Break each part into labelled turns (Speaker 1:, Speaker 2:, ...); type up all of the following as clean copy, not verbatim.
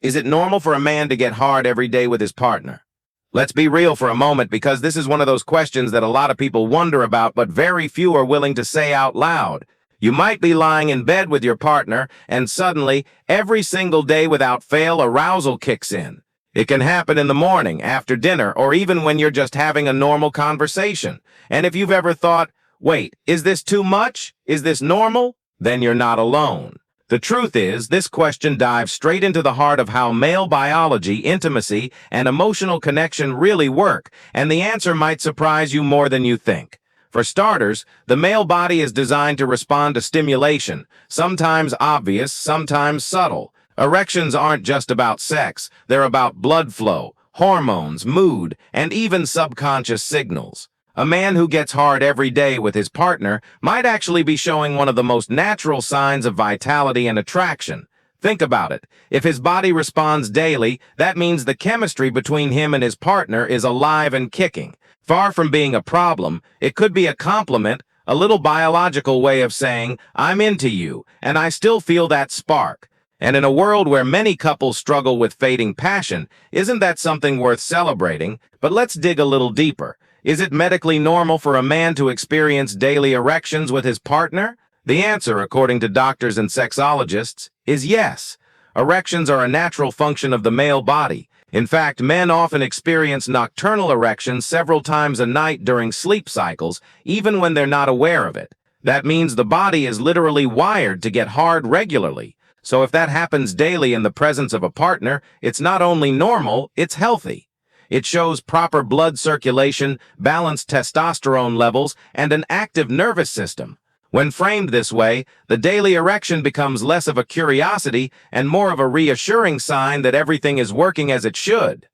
Speaker 1: Is it normal for a man to get hard every day with his partner? Let's be real for a moment, because this is one of those questions that a lot of people wonder about, but very few are willing to say out loud. You might be lying in bed with your partner, and suddenly, every single day without fail, arousal kicks in. It can happen in the morning, after dinner, or even when you're just having a normal conversation. And if you've ever thought, wait, is this too much? Is this normal? Then you're not alone. The truth is, this question dives straight into the heart of how male biology, intimacy, and emotional connection really work, and the answer might surprise you more than you think. For starters, the male body is designed to respond to stimulation, sometimes obvious, sometimes subtle. Erections aren't just about sex, they're about blood flow, hormones, mood, and even subconscious signals. A man who gets hard every day with his partner might actually be showing one of the most natural signs of vitality and attraction. Think about it. If his body responds daily, that means the chemistry between him and his partner is alive and kicking. Far from being a problem, it could be a compliment, a little biological way of saying, I'm into you, and I still feel that spark. And in a world where many couples struggle with fading passion, isn't that something worth celebrating? But let's dig a little deeper. Is it medically normal for a man to experience daily erections with his partner? The answer, according to doctors and sexologists, is yes. Erections are a natural function of the male body. In fact, men often experience nocturnal erections several times a night during sleep cycles, even when they're not aware of it. That means the body is literally wired to get hard regularly. So if that happens daily in the presence of a partner, it's not only normal, it's healthy. It shows proper blood circulation, balanced testosterone levels, and an active nervous system. When framed this way, the daily erection becomes less of a curiosity and more of a reassuring sign that everything is working as it should.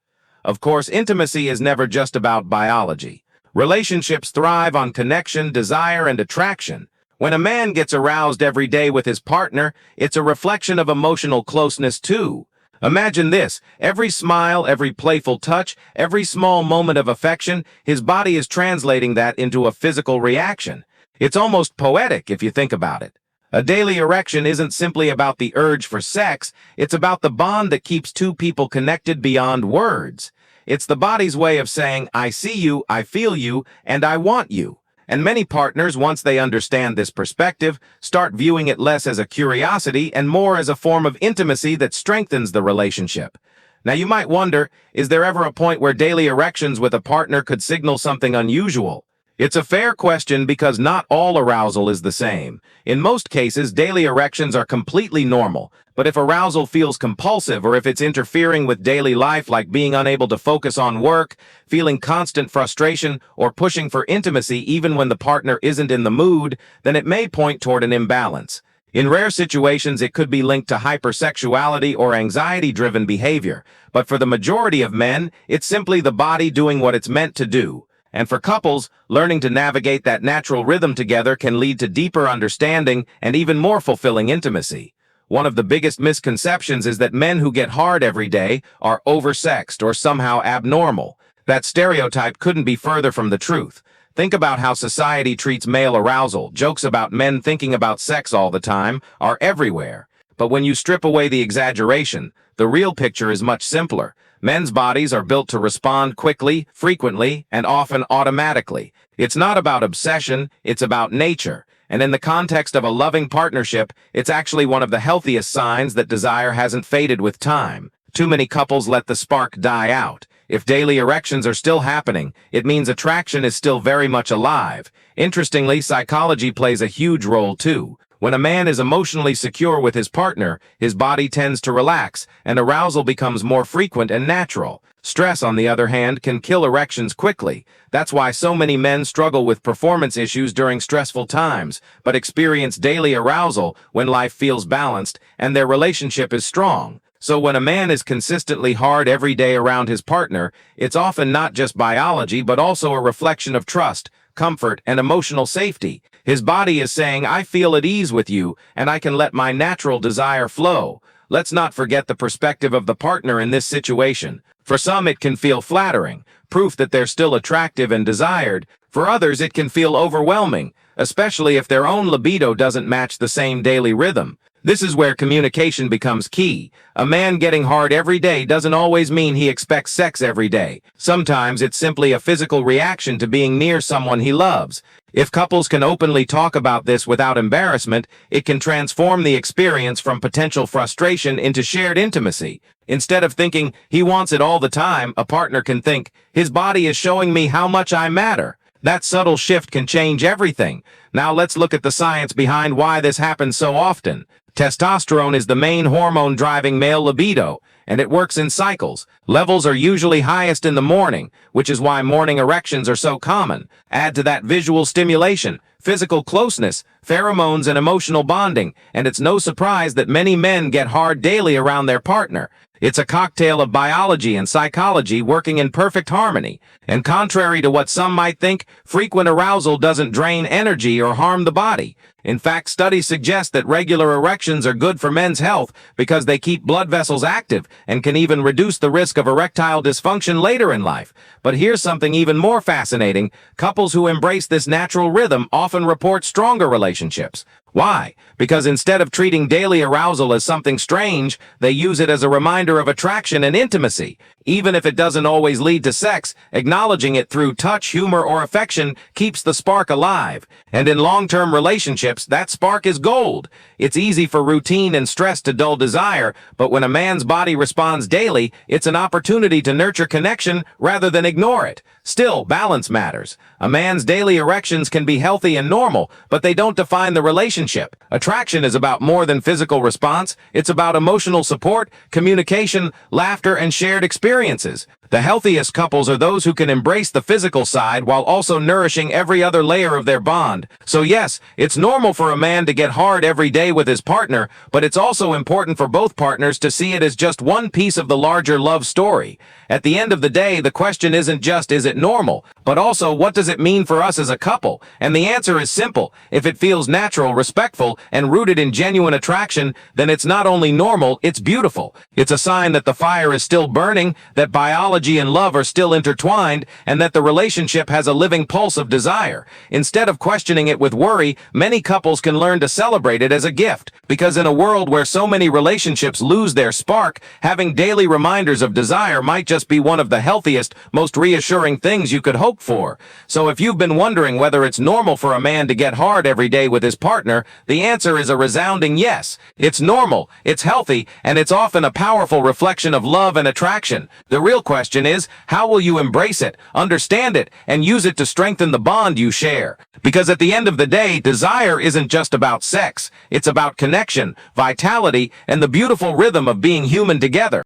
Speaker 1: Of course, intimacy is never just about biology. Relationships thrive on connection, desire, and attraction. When a man gets aroused every day with his partner, it's a reflection of emotional closeness too. Imagine this, every smile, every playful touch, every small moment of affection, his body is translating that into a physical reaction. It's almost poetic if you think about it. A daily erection isn't simply about the urge for sex, it's about the bond that keeps two people connected beyond words. It's the body's way of saying, I see you, I feel you, and I want you. And many partners, once they understand this perspective, start viewing it less as a curiosity and more as a form of intimacy that strengthens the relationship. Now you might wonder, is there ever a point where daily erections with a partner could signal something unusual? It's a fair question because not all arousal is the same. In most cases, daily erections are completely normal, but if arousal feels compulsive or if it's interfering with daily life, like being unable to focus on work, feeling constant frustration, or pushing for intimacy even when the partner isn't in the mood, then it may point toward an imbalance. In rare situations, it could be linked to hypersexuality or anxiety-driven behavior, but for the majority of men, it's simply the body doing what it's meant to do. And for couples, learning to navigate that natural rhythm together can lead to deeper understanding and even more fulfilling intimacy. One of the biggest misconceptions is that men who get hard every day are oversexed or somehow abnormal. That stereotype couldn't be further from the truth. Think about how society treats male arousal. Jokes about men thinking about sex all the time are everywhere. But when you strip away the exaggeration, the real picture is much simpler. Men's bodies are built to respond quickly, frequently, and often automatically. It's not about obsession, it's about nature. And in the context of a loving partnership, it's actually one of the healthiest signs that desire hasn't faded with time. Too many couples let the spark die out. If daily erections are still happening, it means attraction is still very much alive. Interestingly, psychology plays a huge role too. When a man is emotionally secure with his partner, his body tends to relax, and arousal becomes more frequent and natural. Stress, on the other hand, can kill erections quickly. That's why so many men struggle with performance issues during stressful times, but experience daily arousal when life feels balanced and their relationship is strong. So when a man is consistently hard every day around his partner, it's often not just biology but also a reflection of trust, comfort, and emotional safety. His body is saying, I feel at ease with you, and I can let my natural desire flow. Let's not forget the perspective of the partner in this situation. For some, it can feel flattering, proof that they're still attractive and desired. For others, it can feel overwhelming, especially if their own libido doesn't match the same daily rhythm. This is where communication becomes key. A man getting hard every day doesn't always mean he expects sex every day. Sometimes it's simply a physical reaction to being near someone he loves. If couples can openly talk about this without embarrassment, it can transform the experience from potential frustration into shared intimacy. Instead of thinking, he wants it all the time, a partner can think, his body is showing me how much I matter. That subtle shift can change everything. Now let's look at the science behind why this happens so often. Testosterone is the main hormone driving male libido, and it works in cycles. Levels are usually highest in the morning, which is why morning erections are so common. Add to that visual stimulation, physical closeness, pheromones, and emotional bonding, and it's no surprise that many men get hard daily around their partner. It's a cocktail of biology and psychology working in perfect harmony. And contrary to what some might think, frequent arousal doesn't drain energy or harm the body. In fact, studies suggest that regular erections are good for men's health because they keep blood vessels active and can even reduce the risk of erectile dysfunction later in life. But here's something even more fascinating. Couples who embrace this natural rhythm often report stronger relationships. Why? Because instead of treating daily arousal as something strange, they use it as a reminder of attraction and intimacy. Even if it doesn't always lead to sex, acknowledging it through touch, humor, or affection keeps the spark alive. And in long-term relationships, that spark is gold. It's easy for routine and stress to dull desire, but when a man's body responds daily, it's an opportunity to nurture connection rather than ignore it. Still, balance matters. A man's daily erections can be healthy and normal, but they don't define the relationship. Attraction is about more than physical response. It's about emotional support, communication, laughter, and shared experiences. The healthiest couples are those who can embrace the physical side while also nourishing every other layer of their bond. So yes, it's normal for a man to get hard every day with his partner, but it's also important for both partners to see it as just one piece of the larger love story. At the end of the day, the question isn't just, is it normal, but also, what does it mean for us as a couple? And the answer is simple. If it feels natural, respectful, and rooted in genuine attraction, then it's not only normal, it's beautiful. It's a sign that the fire is still burning, that biology and love are still intertwined, and that the relationship has a living pulse of desire. Instead of questioning it with worry, many couples can learn to celebrate it as a gift. Because in a world where so many relationships lose their spark, having daily reminders of desire might just be one of the healthiest, most reassuring things you could hope for. So if you've been wondering whether it's normal for a man to get hard every day with his partner, the answer is a resounding yes. It's normal, it's healthy, and it's often a powerful reflection of love and attraction. The real question is, how will you embrace it, understand it, and use it to strengthen the bond you share? Because at the end of the day, desire isn't just about sex. It's about connection, vitality, and the beautiful rhythm of being human together.